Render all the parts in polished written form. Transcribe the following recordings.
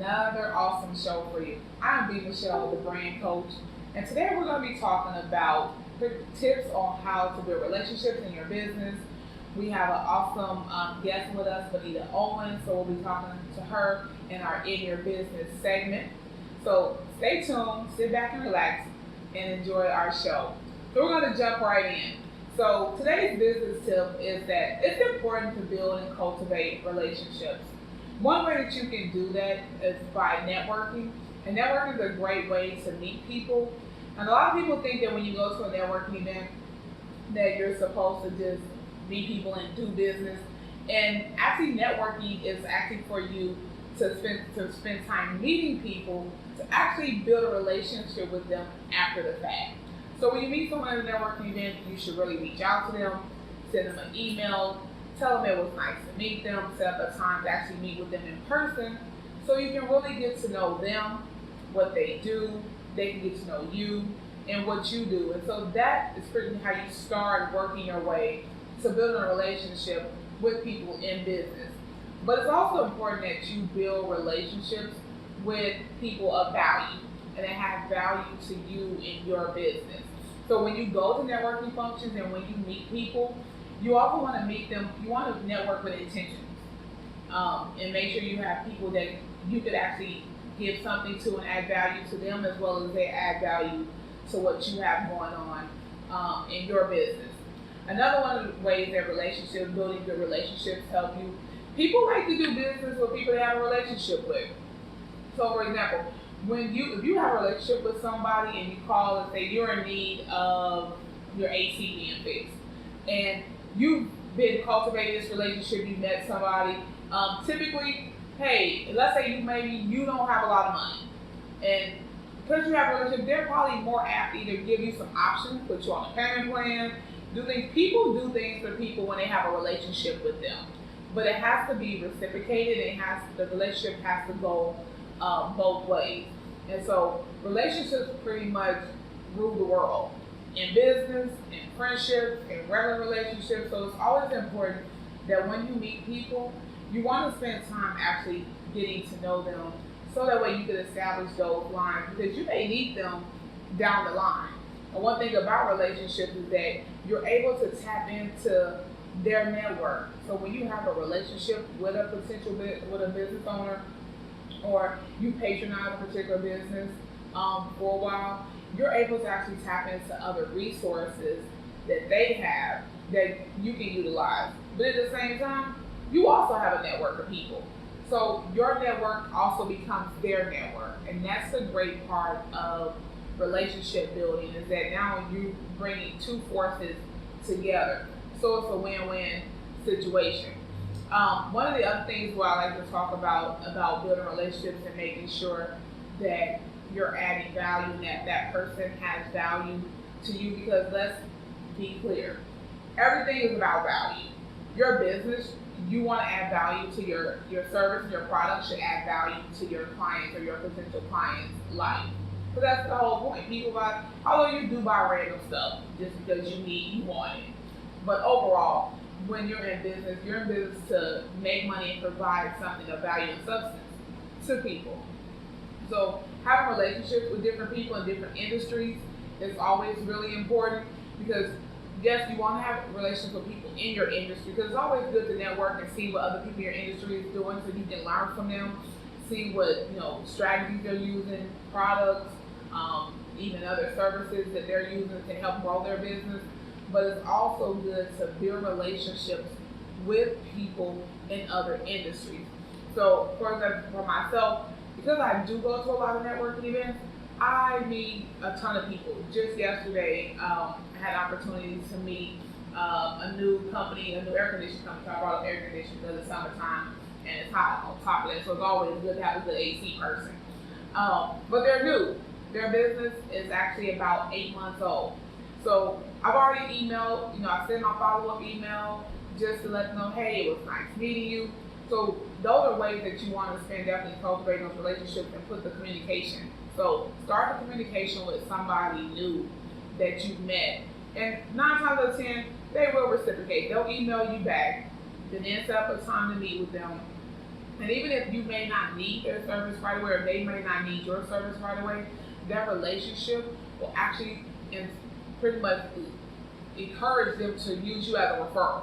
another awesome show for you. I'm B. Michelle, the brand coach, and today we're going to be talking about tips on how to build relationships in your business. We have an awesome guest with us, Bonita Owens, so we'll be talking to her in our In Your Business segment. So stay tuned, sit back and relax, and enjoy our show. So we're going to jump right in. So today's business tip is that it's important to build and cultivate relationships. One way that you can do that is by networking. And networking is a great way to meet people. And a lot of people think that when you go to a networking event that you're supposed to just meet people and do business. And actually networking is actually for you to spend time meeting people to actually build a relationship with them after the fact. So when you meet someone at a networking event, you should really reach out to them, send them an email, tell them it was nice to meet them, set up a time to actually meet with them in person so you can really get to know them, what they do, they can get to know you and what you do. And so that is pretty much how you start working your way to building a relationship with people in business. But it's also important that you build relationships with people of value and that have value to you in your business. So when you go to networking functions and when you meet people, you also want to meet them, you want to network with intentions and make sure you have people that you could actually give something to and add value to them as well as they add value to what you have going on in your business. Another one of the ways that building good relationships help you, people like to do business with people they have a relationship with. So for example, if you have a relationship with somebody and you call and say you're in need of your AC being fixed, and you've been cultivating this relationship, you met somebody, typically, hey, let's say you don't have a lot of money, and because you have a relationship, they're probably more apt to either give you some options, put you on a payment plan, do things. People do things for people when they have a relationship with them, but it has to be reciprocated. The relationship has to go both ways. And so relationships pretty much rule the world in business, in friendships, in regular relationships. So it's always important that when you meet people, you want to spend time actually getting to know them so that way you can establish those lines because you may need them down the line. And one thing about relationships is that you're able to tap into their network. So when you have a relationship with with a business owner, or you patronize a particular business for a while, you're able to actually tap into other resources that they have that you can utilize. But at the same time, you also have a network of people. So your network also becomes their network. And that's the great part of relationship building is that now you bringing two forces together. So it's a win-win situation. One of the other things where I like to talk about building relationships and making sure that you're adding value and that person has value to you, because let's be clear, everything is about value. Your business, you want to add value to your service, and your product should add value to your clients or your potential clients' life. So that's the whole point. People buy, although you do buy random stuff just because you want it. But overall, when you're in business to make money and provide something of value and substance to people. So having relationships with different people in different industries is always really important because yes, you want to have relationships with people in your industry because it's always good to network and see what other people in your industry is doing so you can learn from them, see what strategies they're using, products, even other services that they're using to help grow their business. But it's also good to build relationships with people in other industries. So, for example, for myself, because I do go to a lot of networking events, I meet a ton of people. Just yesterday, I had an opportunity to meet a new company, a new air conditioning company. So I brought up air conditioning because it's summertime and it's hot on top of that, so it's always good to have a good AC person. But they're new. Their business is actually about 8 months old. So I've already emailed, I sent my follow-up email just to let them know, hey, it was nice meeting you. So those are ways that you want to spend definitely cultivating those relationships and put the communication. So start the communication with somebody new that you've met. And 9 times out of 10, they will reciprocate. They'll email you back, then set up a time to meet with them. And even if you may not need their service right away, or they may not need your service right away, that relationship will actually pretty much encourage them to use you as a referral.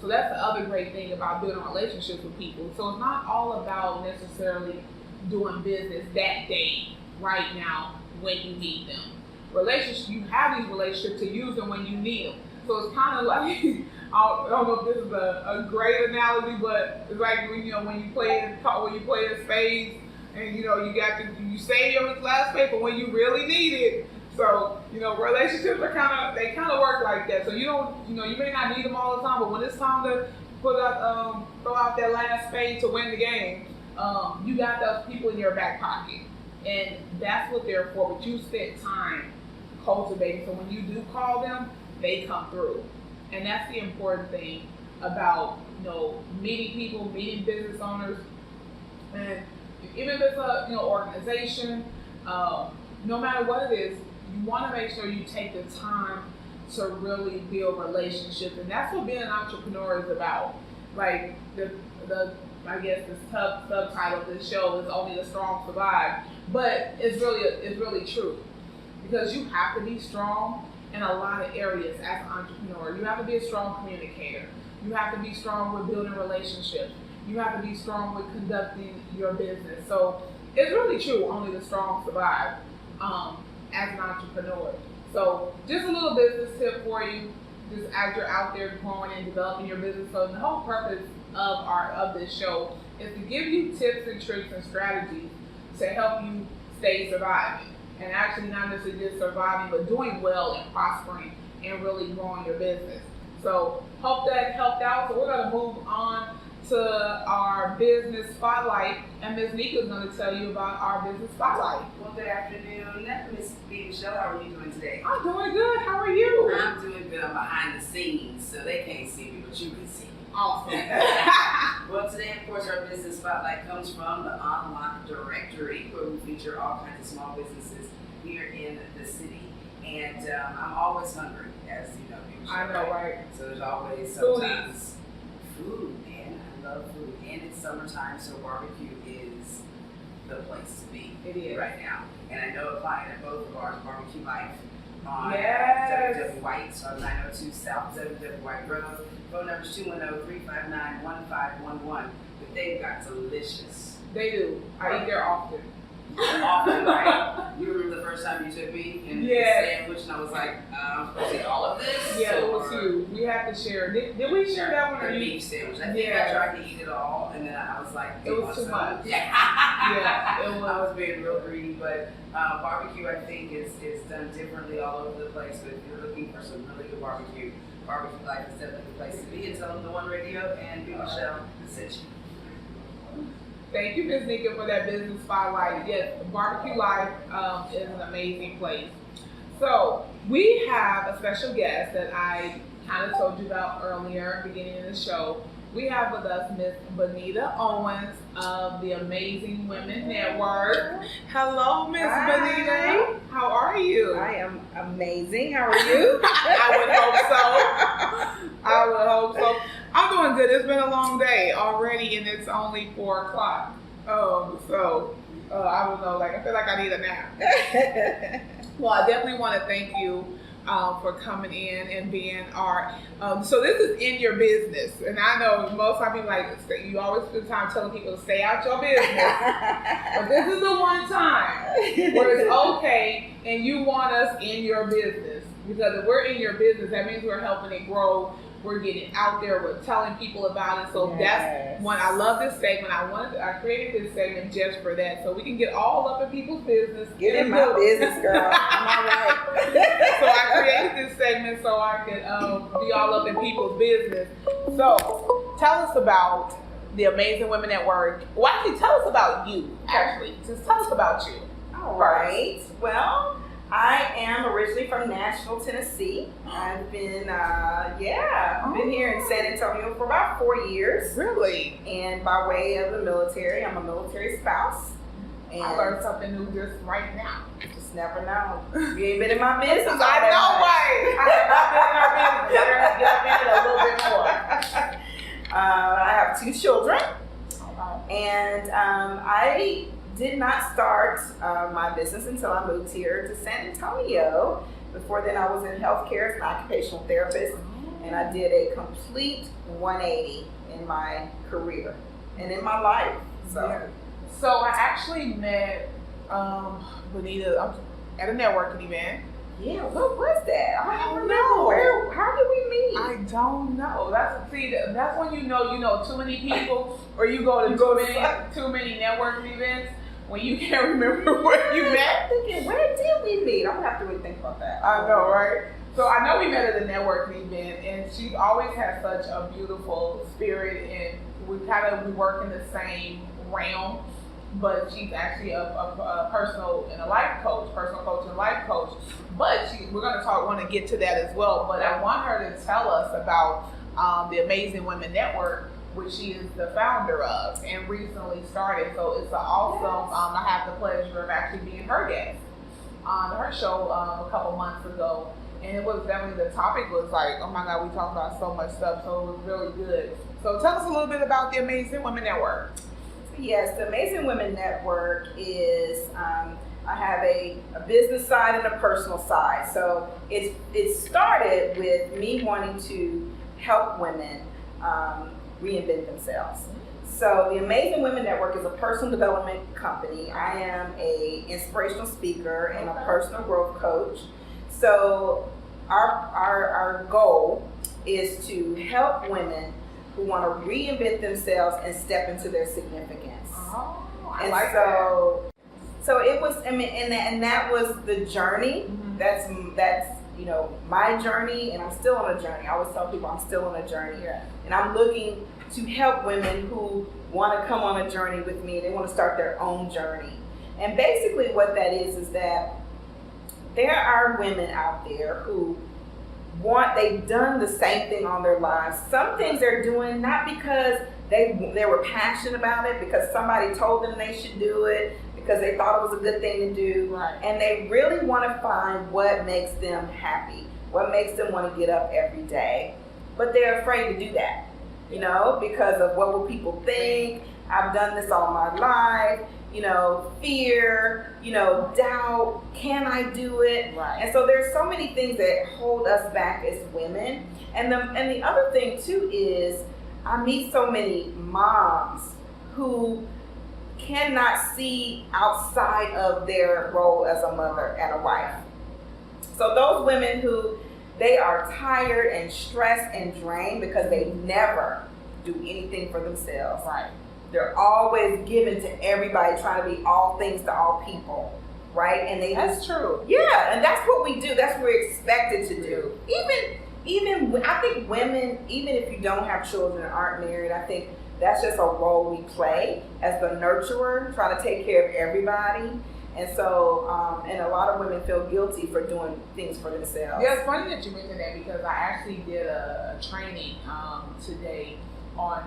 So that's the other great thing about building relationships with people. So it's not all about necessarily doing business that day, right now, when you need them. Relationships, you have these relationships to use them when you need them. So it's kind of like, I don't know if this is a great analogy, but it's like when you play in spades, and you save your last spade for when you really need it. So relationships are kind of work like that. So you may not need them all the time, but when it's time to throw out that last spade to win the game, you got those people in your back pocket, and that's what they're for. But you spent time cultivating, so when you do call them, they come through. And that's the important thing about meeting people, meeting business owners, and even if it's a organization, no matter what it is, you want to make sure you take the time to really build relationships, and that's what being an entrepreneur is about. Like the I guess this subtitle of this show is "Only the Strong Survive," but it's really true, because you have to be strong in a lot of areas as an entrepreneur. You have to be a strong communicator. You have to be strong with building relationships. You have to be strong with conducting your business. So it's really true. Only the strong survive as an entrepreneur. So just a little business tip for you, just as you're out there growing and developing your business. So the whole purpose of this show is to give you tips and tricks and strategies to help you stay surviving. And actually not necessarily just surviving, but doing well and prospering and really growing your business. So hope that helped out. So we're going to move on to our business spotlight, and Ms. Nika is going to tell you about our business spotlight. Well, good afternoon, Ms. B. Michelle. How are you doing today? I'm doing good. How are you? I'm doing good. I'm behind the scenes, so they can't see me, but you can see me. Awesome. Well, today, of course, our business spotlight comes from the Unlock Directory, where we feature all kinds of small businesses here in the city. And I'm always hungry, as you know. I know, right? So there's always sometimes food, man. I love food. And it's summertime, so barbecue is the place to be. It is. Right now. And I know a client at both of ours, Barbecue Life, on Yes. WW White, so 902 South WW White Road. Phone number is 210-359-1511. But they've got delicious. They do. I eat there often. Often, right? You remember the first time you took me and the sandwich, and I was like, I'm supposed to eat all of this? Yeah, it was you. We had to share. Did we share that one? The beef sandwich. I think I tried to eat it all, and then I was like, it was too much. Yeah, it was. I was being real greedy, but barbecue, I think, is done differently all over the place. But if you're looking for some really good barbecue, Barbecue Life is definitely the place to be. And tell them the One Radio and B. Michelle sent you. Thank you, Ms. Nika, for that business spotlight. Yes, Barbecue Life is an amazing place. So we have a special guest that I kind of told you about earlier, beginning of the show. We have with us Ms. Bonita Owens of the Amazing Women Network. Hello, Ms. Bonita. How are you? I am amazing. How are you? I would hope so. I'm doing good. It's been a long day already, and it's only 4 o'clock. I don't know. I feel like I need a nap. Well, I definitely want to thank you for coming in and being our. So this is in your business, and I know most of people you always spend time telling people to stay out your business, but this is the one time where it's okay, and you want us in your business, because if we're in your business, that means we're helping it grow. We're getting out there. We're telling people about it. So that's when I love this segment. I created this segment just for that, so we can get all up in people's business. Get in my business, girl. Am I right? So I created this segment so I could be all up in people's business. So tell us about the Amazing Women at Work. Well, actually, tell us about you. Actually, just tell us about you. All right. Well, I am originally from Nashville, Tennessee. I've been, been here in San Antonio for about 4 years. Really? And by way of the military, I'm a military spouse. And I learned something new just right now. Just never know. You ain't been in my business. I know, right? I've been in our business. I've been in a little bit more. I have 2 children. And I did not start my business until I moved here to San Antonio. Before then, I was in healthcare as an occupational therapist, and I did a complete 180 in my career and in my life. So I actually met Bonita at a networking event. Yeah, what was that? I don't remember. know. How did we meet? I don't know. That's when you know too many people, or you go to too many networking events when you can't remember where you met. I'm thinking, where did we meet? I'm gonna have to really think about that. I know, right? So I know we met at a networking event, and she always had such a beautiful spirit, and we work in the same realm. But she's actually a personal coach and life coach. But we're going to want to get to that as well. But I want her to tell us about the Amazing Women Network, which she is the founder of and recently started. So it's an awesome. I have the pleasure of actually being her guest on her show a couple months ago, and it was definitely, the topic was like, oh my God, we talked about so much stuff. So it was really good. So tell us a little bit about the Amazing Women Network. Yes, the Amazing Women Network is, I have a business side and a personal side. So it started with me wanting to help women reinvent themselves. So the Amazing Women Network is a personal development company. I am an inspirational speaker and a personal growth coach. So our goal is to help women who want to reinvent themselves and step into their significance. Oh, I like that. So it was, and that was the journey. Mm-hmm. That's my journey, and I'm still on a journey. I always tell people I'm still on a journey, and I'm looking to help women who want to come on a journey with me. They want to start their own journey, and basically what that is that there are women out there who they've done the same thing all their lives. Some things they're doing not because they were passionate about it, because somebody told them they should do it, because they thought it was a good thing to do. Right. And they really want to find what makes them happy, what makes them want to get up every day. But they're afraid to do that, because of what will people think. I've done this all my life. Fear, doubt, can I do it? Right. And so there's so many things that hold us back as women. And the other thing too is I meet so many moms who cannot see outside of their role as a mother and a wife. So those women who they are tired and stressed and drained because they never do anything for themselves. Right. They're always giving to everybody, trying to be all things to all people, right? And That's true. Yeah, and that's what we do. That's what we're expected to do. Even I think women, even if you don't have children and aren't married, I think that's just a role we play as the nurturer, trying to take care of everybody. And so, and a lot of women feel guilty for doing things for themselves. Yeah, it's funny that you mentioned that, because I actually did a training today on,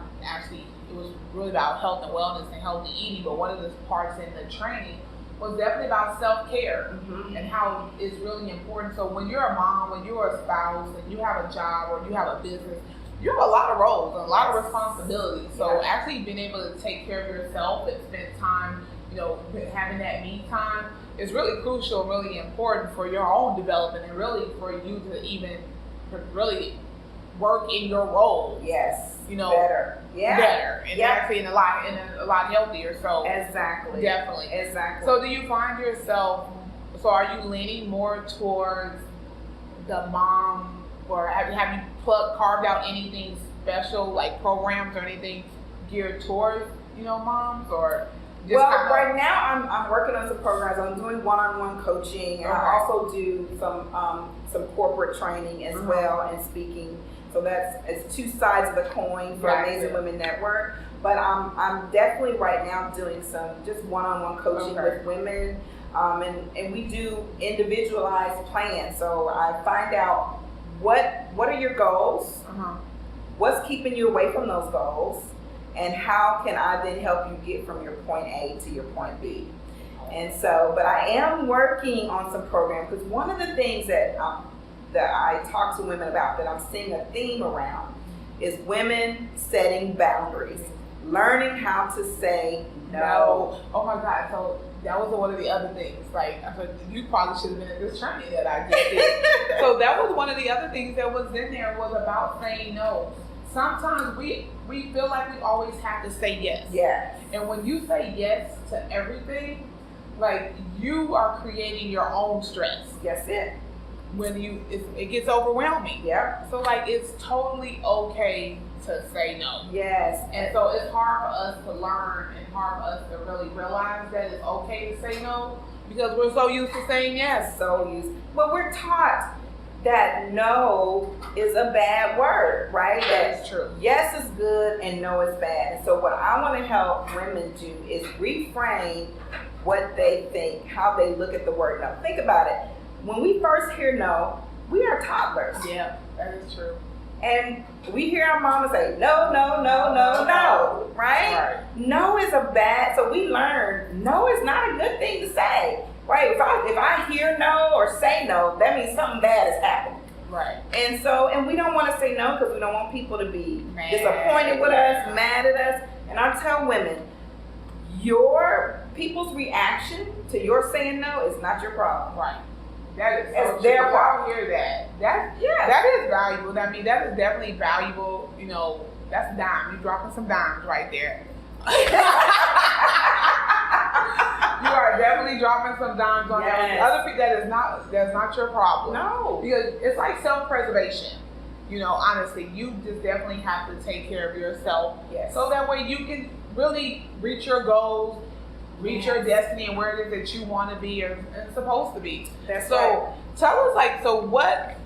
it was really about health and wellness and healthy eating, but one of the parts in the training was definitely about self-care. Mm-hmm. And how it's really important. So when you're a mom, when you're a spouse, and you have a job or you have a business, you have a lot of roles, a lot of responsibilities. So actually being able to take care of yourself and spend time, having that me time is really crucial and really important for your own development, and really for you to even really work in your role. Yes. Better. Yeah. Better. And actually a lot healthier. So exactly. Definitely. Exactly. So do you find yourself, are you leaning more towards the mom, or have you carved out anything special, like programs or anything geared towards, moms, or just right now I'm working on some programs. I'm doing one-on-one coaching, and I also do some corporate training as well, and speaking. So it's two sides of the coin for Amazing Women Network. But I'm definitely right now doing some just one-on-one coaching with women, and we do individualized plans. So I find out what are your goals, what's keeping you away from those goals, and how can I then help you get from your point A to your point B. And so, but I am working on some programs, because one of the things that I talk to women about, that I'm seeing a theme around, is women setting boundaries. learning how to say no. Oh my God. So that was one of the other things. Like, I thought you probably should have been at this training that I just did. So that was one of the other things that was in there, was about saying no. Sometimes we feel like we always have to say yes. Yes. And when you say yes to everything, like, you are creating your own stress. That's it. When it gets overwhelming. Yep. So like, it's totally okay to say no. Yes. And so it's hard for us to learn and hard for us to really realize that it's okay to say no, because we're so used to saying yes. So used. Well, we're taught that no is a bad word, right? That's true. Yes is good and no is bad. And so what I want to help women do is reframe what they think, how they look at the word no. Think about it. When we first hear no, we are toddlers. Yeah, that is true. And we hear our mama say, no, no, no, no, no, right? No is a bad, so we learn no is not a good thing to say, right? If I hear no or say no, that means something bad is happening. Right. And so, and we don't want to say no because we don't want people to be Mad. disappointed with us, mad at us. And I tell women, your people's reaction to your saying no is not your problem. Right. That is It's so their true. problem. I hear that. That is valuable. I mean, that is definitely valuable. You know, that's a dime. You're dropping some dimes right there. You are definitely dropping some dimes on Yes. other people. That's not your problem. No. Because it's like self-preservation. You know, honestly, you just definitely have to take care of yourself. Yes. So that way you can really reach your goals, reach your destiny, and where it is that you want to be and supposed to be. That's So right. tell us, like, so what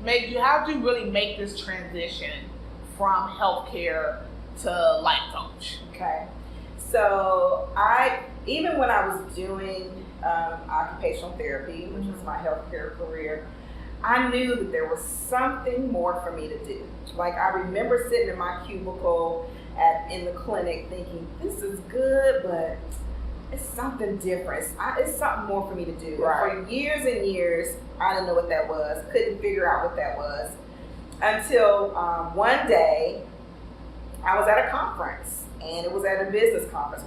made you, how did you really make this transition from healthcare to life coach? Okay. So even when I was doing occupational therapy, which was my healthcare career, I knew that there was something more for me to do. Like, I remember sitting in my cubicle in the clinic thinking, this is good, but it's something different. It's something more for me to do. Right. For years and years, I didn't know what that was. Couldn't figure out what that was. Until one day, I was at a conference, and it was at a business conference.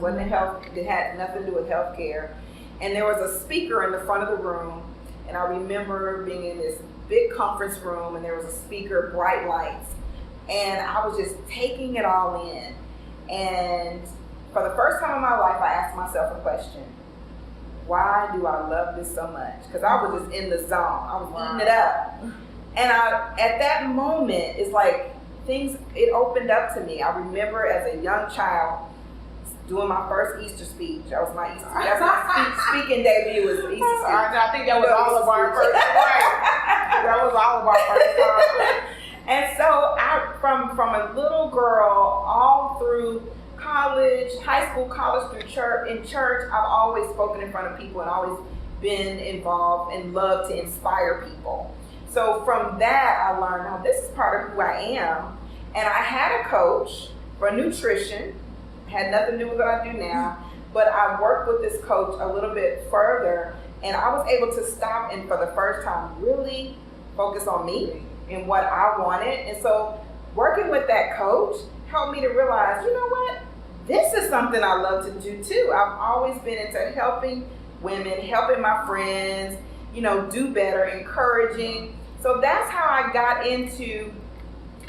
It had nothing to do with healthcare. And there was a speaker in the front of the room, and I remember being in this big conference room, and there was a speaker, bright lights, and I was just taking it all in. And for the first time in my life, I asked myself a question: why do I love this so much? Because I was just in the zone. I was eating it up. And at that moment, it's like it opened up to me. I remember as a young child doing my first Easter speech. That's my speaking debut was Easter speech. I think that was all of our first time. That was all of our first time. And so from a little girl all through college, high school, college, through church, I've always spoken in front of people and always been involved and loved to inspire people. So from that, I learned, oh, this is part of who I am. And I had a coach for nutrition, had nothing to do with what I do now, but I worked with this coach a little bit further, and I was able to stop and for the first time really focus on me and what I wanted. And so working with that coach helped me to realize, you know what? This is something I love to do too. I've always been into helping women, helping my friends, do better, encouraging. So that's how I got into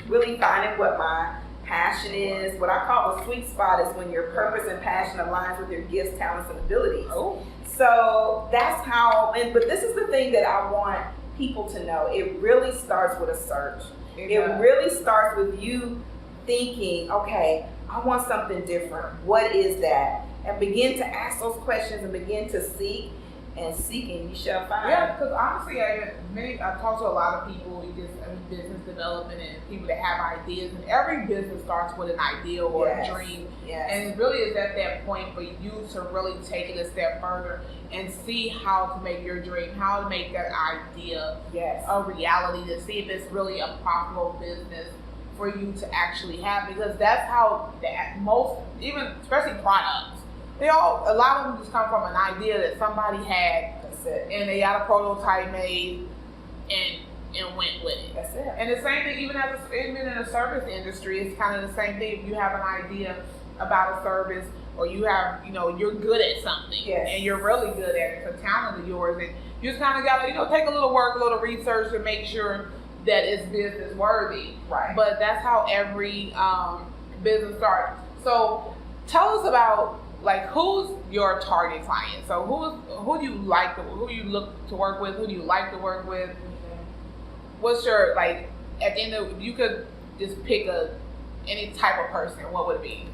really finding what my passion is. What I call the sweet spot is when your purpose and passion aligns with your gifts, talents, and abilities. Oh. So that's how, but this is the thing that I want people to know. It really starts with a search. It really starts with you thinking, okay, I want something different. What is that? And begin to ask those questions and begin to seek. And seeking, you shall find. Yeah, because honestly, I talk to a lot of people in business development and people that have ideas, and every business starts with an idea or a dream. Yes. And it really is at that point for you to really take it a step further and see how to make your dream, how to make that idea a reality, to see if it's really a profitable business for you to actually have, because that's how most, even especially products, a lot of them just come from an idea that somebody had. That's it. And they got a prototype made and went with it. That's it. And the same thing, even in the service industry, it's kind of the same thing. If you have an idea about a service, or you have, you're good at something, Yes. and you're really good at it, it's a talent of yours, and you just kind of got to, take a little work, a little research to make sure that it's business worthy. Right. But that's how every business starts. So tell us about, like, who's your target client? So who do you like who you look to work with? Who do you like to work with? What's your, like, at the end of, if you could just pick any type of person, what would it be?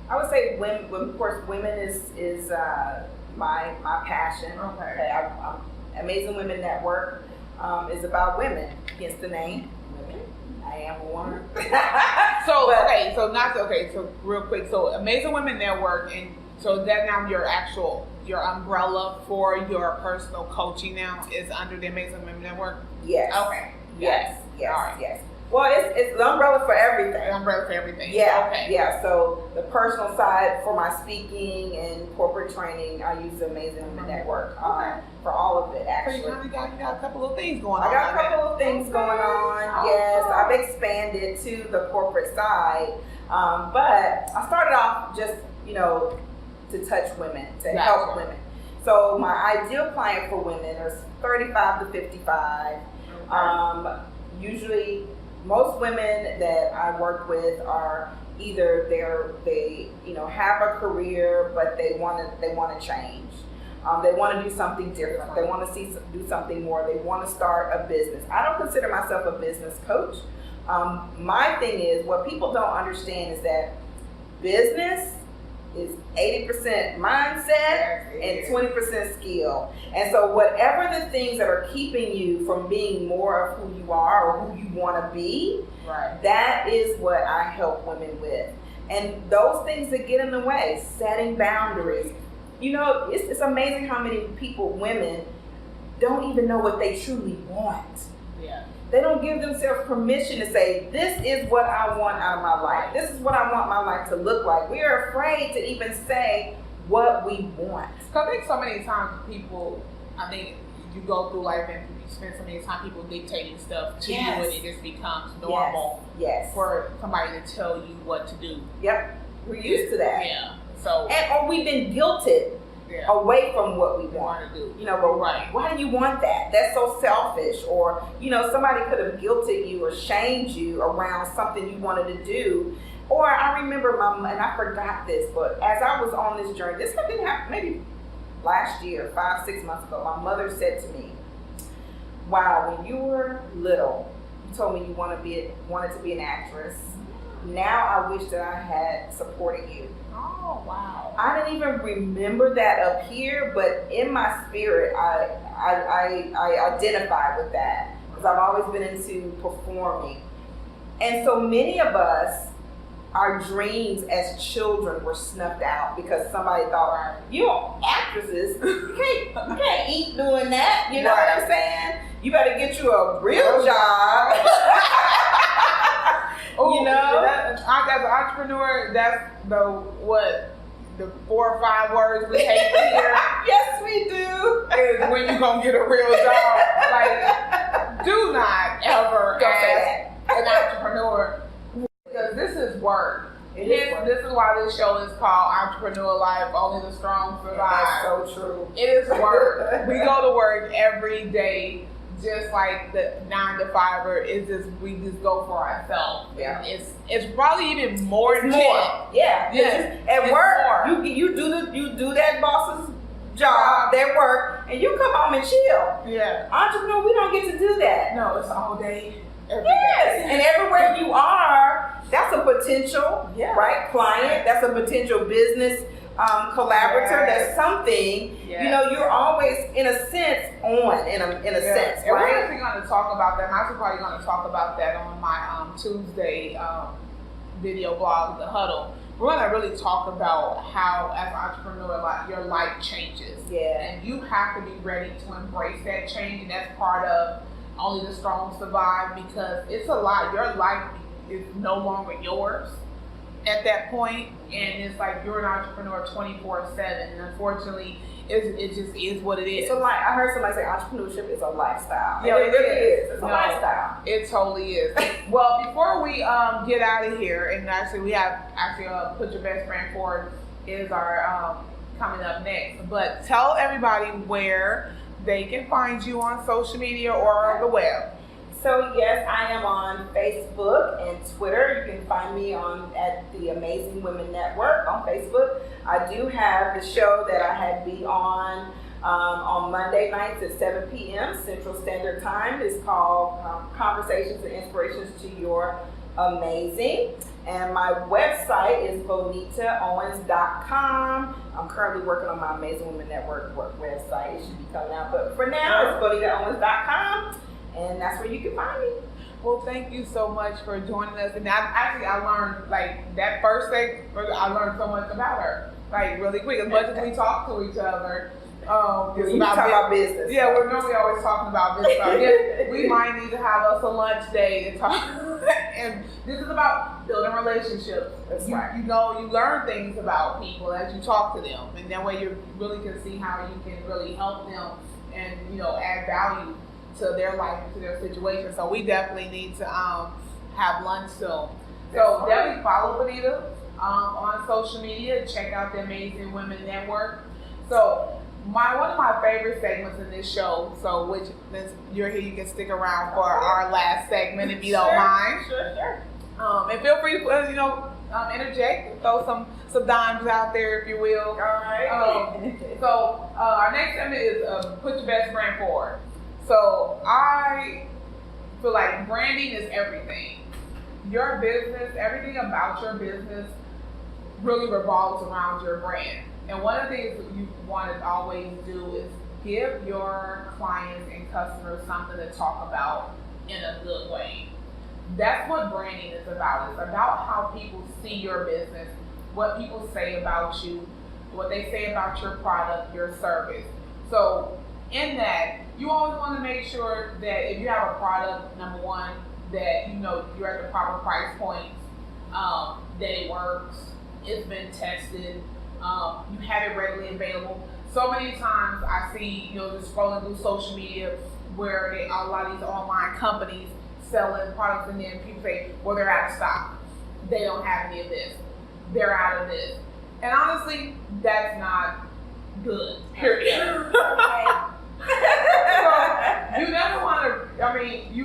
I would say women, of course, women is my passion. Okay. I'm Amazing Women Network is about women. Hence the name, women. I am a woman. So real quick, so Amazing Women Network, and so that now your umbrella for your personal coaching now is under the Amazing Women Network? Yes. Okay. Yes. Yes. All right. Yes. Well, it's the umbrella for everything. An umbrella for everything. Yeah, Okay. yeah. So the personal side for my speaking and corporate training, I use the Amazing Women Network Okay. for all of it. So Actually, you got a couple of things going on. I got a couple of things going on. Awesome. Yes, I've expanded to the corporate side, but I started off just to touch women, to help Gotcha. women. So my ideal client for women is 35 to 55. Usually, most women that I work with are either they have a career, but they want to change. They want to do something different. They want to do something more. They want to start a business. I don't consider myself a business coach. My thing is, what people don't understand is that business is 80% mindset and 20% skill. And so whatever the things that are keeping you from being more of who you are or who you want to be, Right. that is what I help women with. And those things that get in the way, setting boundaries. It's amazing how many women don't even know what they truly want. Yeah. They don't give themselves permission to say, this is what I want out of my life. This is what I want my life to look like. We are afraid to even say what we want. Because I think so many times you go through life and you spend so many time people dictating stuff to Yes. you, and it just becomes normal Yes. for somebody to tell you what to do. Yep. We're used to that. Yeah. So Or we've been guilted yeah. away from what we You want. want to do. But Right. why do you want that? That's so selfish. Or, somebody could have guilted you or shamed you around something you wanted to do. Or I remember and I forgot this, but as I was on this journey, this had been maybe last year, 5-6 months ago, my mother said to me, wow, when you were little, you told me you wanted to be an actress. Now I wish that I had supported you. Oh, wow. I didn't even remember that up here, but in my spirit, I identify with that because I've always been into performing. And so many of us, our dreams as children were snuffed out because somebody thought, actresses, you can't eat doing that. You know what I'm saying? You better get you a real job. As an entrepreneur, that's the 4 or 5 words we hate to hear. Yes, we do. Is when you gonna get a real job. Like, do not ever Don't say ask an entrepreneur, because this is work. This is why this show is called Entrepreneur Life. Only the strong survive. That's so true. It is work. We go to work every day, just like the 9-to-5er. We just go for ourselves. Yeah. It's probably even more It's intense. more. Yeah. Yes. At It's work, more. you do that boss's job, their work, and you come home and chill. Yeah. Entrepreneur, we don't get to do that. No, it's all day. Every Yes, day. and everywhere you are, that's a potential, right, client. That's a potential business collaborator. Yes. That's something. Yes. You're always in a sense on in a sense, And we're right? actually going to talk about that. I'm actually probably going to talk about that on my Tuesday video blog, The Huddle. We're going to really talk about how, as an entrepreneur, your life changes. Yeah. And you have to be ready to embrace that change, and that's part of Only the Strong Survive, because it's a lot. Your life is no longer yours at that point, and it's like you're an entrepreneur 24/7, and unfortunately, it just is what it is. So like I heard somebody say entrepreneurship is a lifestyle. Yeah, And it really is. It's a No. lifestyle. It totally is. Well, before we get out of here, and actually we have Put Your Best Brand Forward is our coming up next. But tell everybody where they can find you on social media or on the web. So yes, I am on Facebook and Twitter. You can find me at the Amazing Women Network on Facebook. I do have the show that I had be on Monday nights at 7 p.m. Central Standard Time. It's called Conversations and Inspirations to Your Amazing. And my website is bonitaowens.com. I'm currently working on my Amazing Women Network website. It should be coming out. But for now, it's bonitaowens.com. And that's where you can find me. Well, thank you so much for joining us. And I learned, like, that first thing, I learned so much about her, like, really quick. As much as we talk to each other, it's You talk about business. Yeah, we're normally always talking about business. So I guess we might need to have us a lunch day to talk. And this is about building relationships. That's You right. you learn things about people as you talk to them. And that way you really can see how you can really help them and, add value to their life and to their situation. So we definitely need to have lunch soon. So definitely follow Bonita on social media. Check out the Amazing Women Network. So one of my favorite segments in this show, so which since you're here, you can stick around for our last segment if you don't mind. Sure. And feel free to interject and throw some dimes out there if you will. All right. So our next segment is Put Your Best Brand Forward. So I feel like branding is everything. Your business, everything about your business really revolves around your brand. And one of the things that you want to always do is give your clients and customers something to talk about in a good way. That's what branding is about. It's about how people see your business, what people say about you, what they say about your product, your service. So in that, you always want to make sure that if you have a product, number one, that you're at the proper price points, that it works, it's been tested, you have it readily available. So many times I see, just scrolling through social media where a lot of these online companies selling products and then people say, well, they're out of stock. They don't have any of this. They're out of this. And honestly, that's not good, period. So you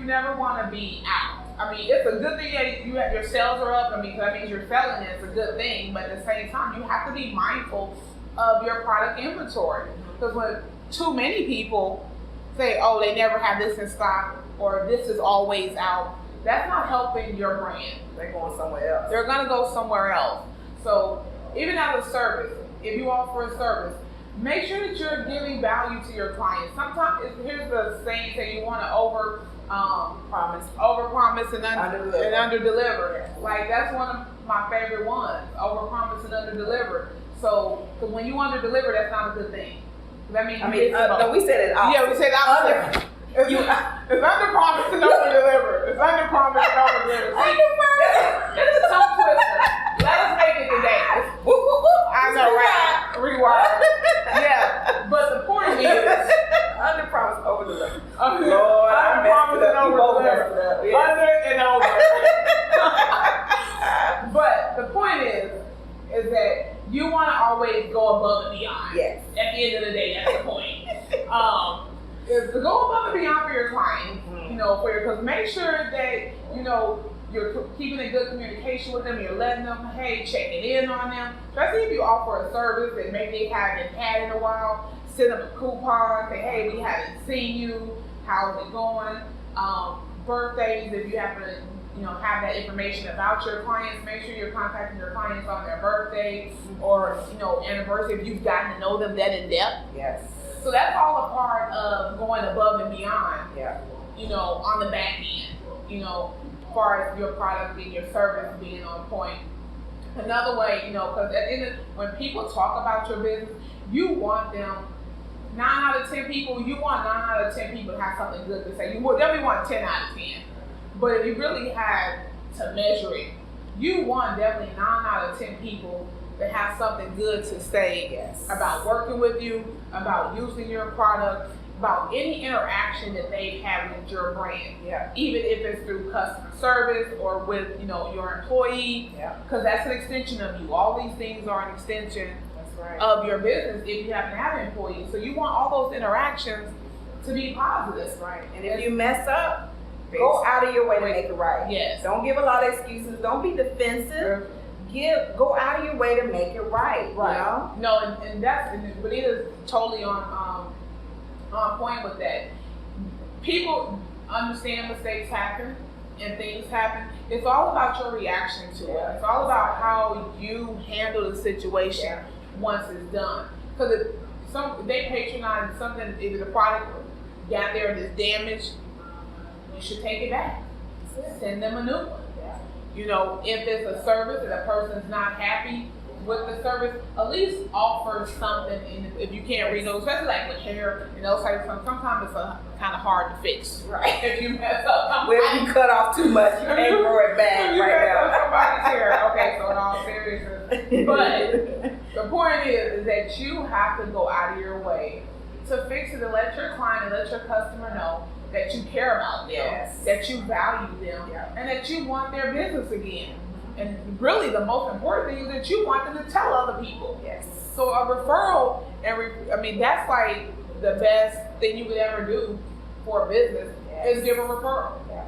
never want to be out. I mean, it's a good thing that your sales are up. I mean, 'cause that means you're selling it. It's a good thing. But at the same time, you have to be mindful of your product inventory. Because when too many people say, oh, they never have this in stock or this is always out, that's not helping your brand. They're going somewhere else. They're going to go somewhere else. So even as a service, if you offer a service, make sure that you're giving value to your clients. Sometimes, here's the saying that you want to over promise and under deliver. Like that's one of my favorite ones. Over promise and under deliver. So, because when you under deliver, that's not a good thing. That means no, we said it opposite. Yeah, we said opposite. It's under promise and over deliver. It's under promise and over deliver. See, this is a tongue twister. Let us make it today. I know, right? Rewire. Yeah, but the point is, under promise, over deliver. Under Lord, promise and over deliver. Yeah. Under and over. But the point is that you want to always go above and beyond. Yes. At the end of the day, that's the point. Is to go above and beyond for your clients. Because make sure that you're keeping in good communication with them. You're letting them, checking in on them. Especially if you offer a service that maybe they haven't had in a while. Send them a coupon. Say, hey, we haven't seen you. How's it going? Birthdays, if you happen to have that information about your clients, make sure you're contacting your clients on their birthday or anniversary if you've gotten to know them that in depth. Yes. So that's all a part of going above and beyond. Yeah. On the back end. As far as your product and your service being on point. Another way, because at the end of when people talk about your business, you want them 9 out of 10 people. You want 9 out of 10 people to have something good to say. You will definitely want 10 out of 10. But if you really had to measure it, you want definitely 9 out of 10 people that have something good to say about working with you, about using your product, about any interaction that they've had with your brand. Yeah. Even if it's through customer service or with, your employee, Yeah. because that's an extension of you. All these things are an extension That's right. of your business if you happen to have employees. So you want all those interactions to be positive. That's right. And if you mess up, go out of your way to make it right. Yes. Don't give a lot of excuses. Don't be defensive. Go out of your way to make it right. Right. You know? No, and Benita's totally on point with that. People understand mistakes happen and things happen. It's all about your reaction to it. It's all about how you handle the situation once it's done. Because they patronize something, either the product got there and it's damaged, you should take it back. Send them a new one. If it's a service and a person's not happy with the service, at least offer something. And if you can't read those, especially like with hair and those types of things, sometimes it's kind of hard to fix. Right. If you mess up, Well, if you cut off too much, you can't grow it back if you right mess up now. somebody's hair. Okay, so in all seriousness, but the point is that you have to go out of your way to fix it and let your client and let your customer know that you care about them, Yes. that you value them, and that you want their business again. And really, the most important thing is that you want them to tell other people. Yes. So a referral, that's like the best thing you could ever do for a business is give a referral. Yeah.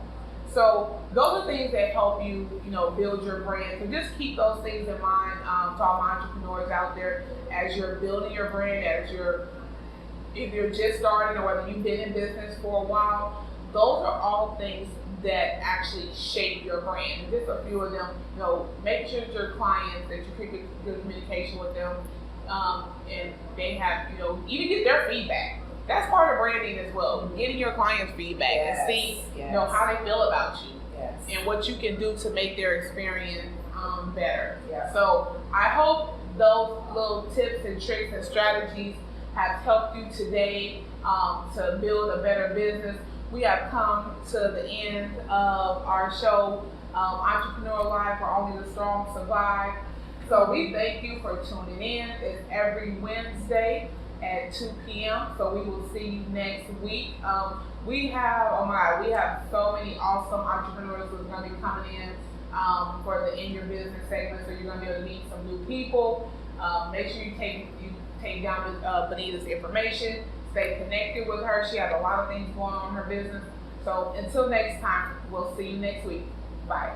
So those are things that help you, build your brand. So just keep those things in mind to all my entrepreneurs out there as you're building your brand, if you're just starting or whether you've been in business for a while. Those are all things that actually shape your brand. And just a few of them, make sure that your clients, that you keep good communication with them, and they have, even get their feedback. That's part of branding as well. Getting your clients' feedback and see, how they feel about you and what you can do to make their experience better. Yeah. So I hope those little tips and tricks and strategies have helped you today to build a better business. We have come to the end of our show, Entrepreneur Live, where only the strong survive. So we thank you for tuning in. It's every Wednesday at 2 p.m. So we will see you next week. We have so many awesome entrepreneurs who's going to be coming in for the In Your Business segment. So you're going to be able to meet some new people. Make sure you take down Benita's information. Stay connected with her. She has a lot of things going on in her business. So until next time, we'll see you next week. Bye.